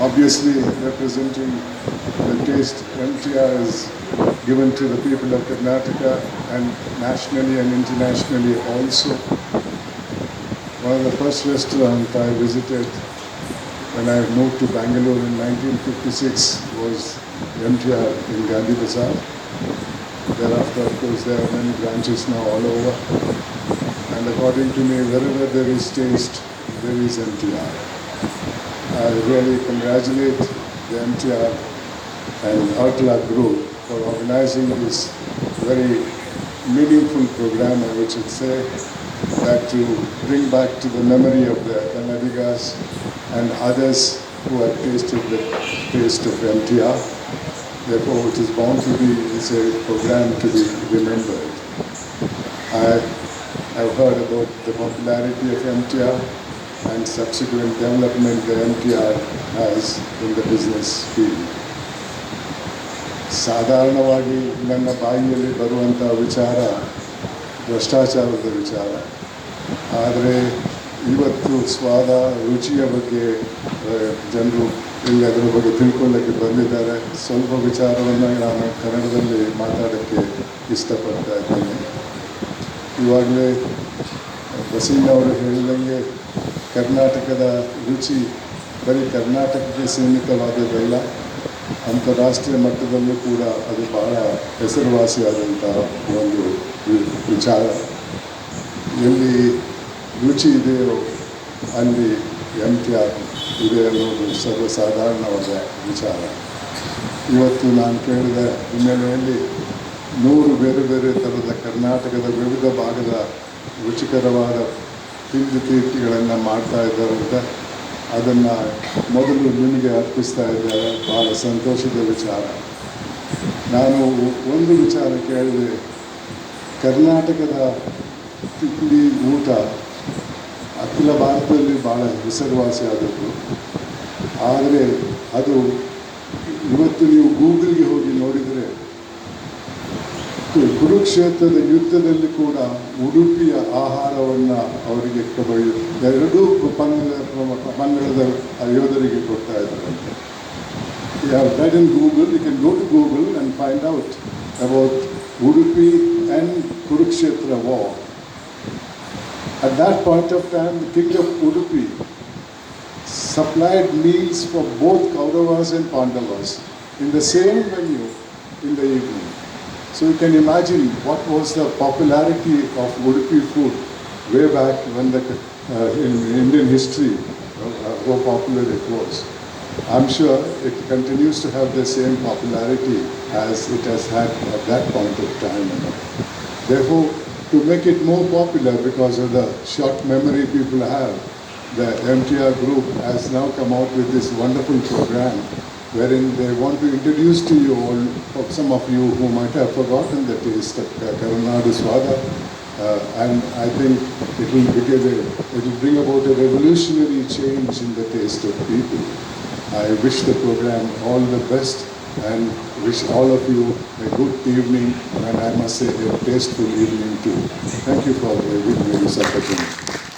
Obviously, representing the taste MTR is given to the people of Karnataka and nationally and internationally also. One of the first restaurants I visited when I moved to Bangalore in 1956 was MTR in Gandhi Bazaar. Thereafter, of course, there are many branches now all over. And according to me, wherever there is taste, there is MTR. I really congratulate the MTR and Artla Group for organizing this very meaningful program, I would say, that to bring back to the memory of the Kannadigas and others who have tasted the taste of MTR. Therefore, it is bound to be a program to be remembered. I have heard about the popularity of MTR and subsequent development the MTR has in the business field. ಸಾಧಾರಣವಾಗಿ ನನ್ನ ಬಾಯಿಯಲ್ಲಿ ಬರುವಂಥ ವಿಚಾರ ಭ್ರಷ್ಟಾಚಾರದ ವಿಚಾರ. ಆದರೆ ಇವತ್ತು ಸ್ವಾದ ರುಚಿಯ ಬಗ್ಗೆ ಜನರು ಇಲ್ಲಿ ಅದರ ಬಗ್ಗೆ ತಿಳ್ಕೊಳ್ಳೋಕ್ಕೆ ಬಂದಿದ್ದಾರೆ. ಸ್ವಲ್ಪ ವಿಚಾರವನ್ನು ನಾನು ಕನ್ನಡದಲ್ಲಿ ಮಾತಾಡೋಕ್ಕೆ ಇಷ್ಟಪಡ್ತಾ ಇದ್ದೇನೆ. ಇವಾಗಲೇ ಬಸೀನವರು ಹೇಳಿದಂಗೆ ಕರ್ನಾಟಕದ ರುಚಿ ಬರೀ ಕರ್ನಾಟಕಕ್ಕೆ ಸೀಮಿತವಾದದ್ದಲ್ಲ, ಅಂತಾರಾಷ್ಟ್ರೀಯ ಮಟ್ಟದಲ್ಲೂ ಕೂಡ ಅದು ಬಹಳ ಹೆಸರುವಾಸಿಯಾದಂಥ ಒಂದು ವಿಚಾರ. ಎಲ್ಲಿ ರುಚಿ ಇದೆಯೋ ಅಲ್ಲಿ MTR ಇದೆ ಅನ್ನೋದು ಸರ್ವಸಾಧಾರಣವಾದ ವಿಚಾರ. ಇವತ್ತು ನಾನು ಕೇಳಿದ ಹಿನ್ನೆಲೆಯಲ್ಲಿ 100 ಬೇರೆ ಬೇರೆ ಥರದ ಕರ್ನಾಟಕದ ವಿವಿಧ ಭಾಗದ ರುಚಿಕರವಾದ ತಿಂಡಿ ತೀರ್ಥಿಗಳನ್ನು ಮಾಡ್ತಾ ಇದ್ದಾರಂತೆ. ಅದನ್ನು ಮೊದಲು ನಿಮಗೆ ಅರ್ಪಿಸ್ತಾ ಇದ್ದಾರೆ. ಭಾಳ ಸಂತೋಷದ ವಿಚಾರ. ನಾನು ಒಂದು ವಿಚಾರ ಕೇಳಿದೆ, ಕರ್ನಾಟಕದ ತಿಂಡಿ ಊಟ ಅಖಿಲ ಭಾರತದಲ್ಲಿ ಭಾಳ ಹೆಸರುವಾಸಿಯಾದದ್ದು. ಆದರೆ ಅದು ಇವತ್ತು ನೀವು ಗೂಗಲ್ಗೆ ಹೋಗಿ ನೋಡಿದರೆ ಕುರುಕ್ಷೇತ್ರದ ಯುದ್ಧದಲ್ಲಿ ಕೂಡ ಉಡುಪಿಯ ಆಹಾರವನ್ನು ಅವರಿಗೆ ಎರಡೂ ಪಂಗಡದ ಯೋಧರಿಗೆ ಕೊಡ್ತಾ ಇದ್ದಾರಂತೆ. You have read in Google, you can go to Google and find out about Udupi and Kurukshetra war. At that point of time, the king of Udupi supplied meals for both Kauravas and Pandavas in the same venue in the evening. So you can imagine what was the popularity of Udupi food way back when in Indian history, how popular it was. I'm sure it continues to have the same popularity as it has had at that point of time. Therefore, to make it more popular because of the short memory people have, the MTR group has now come out with this wonderful program wherein they want to introduce to you all, some of you who might have forgotten the taste of Karnadu Swada, and I think it will bring about a revolutionary change in the taste of people. I wish the program all the best and wish all of you a good evening, and I must say a tasteful evening too. Thank you for giving me this opportunity.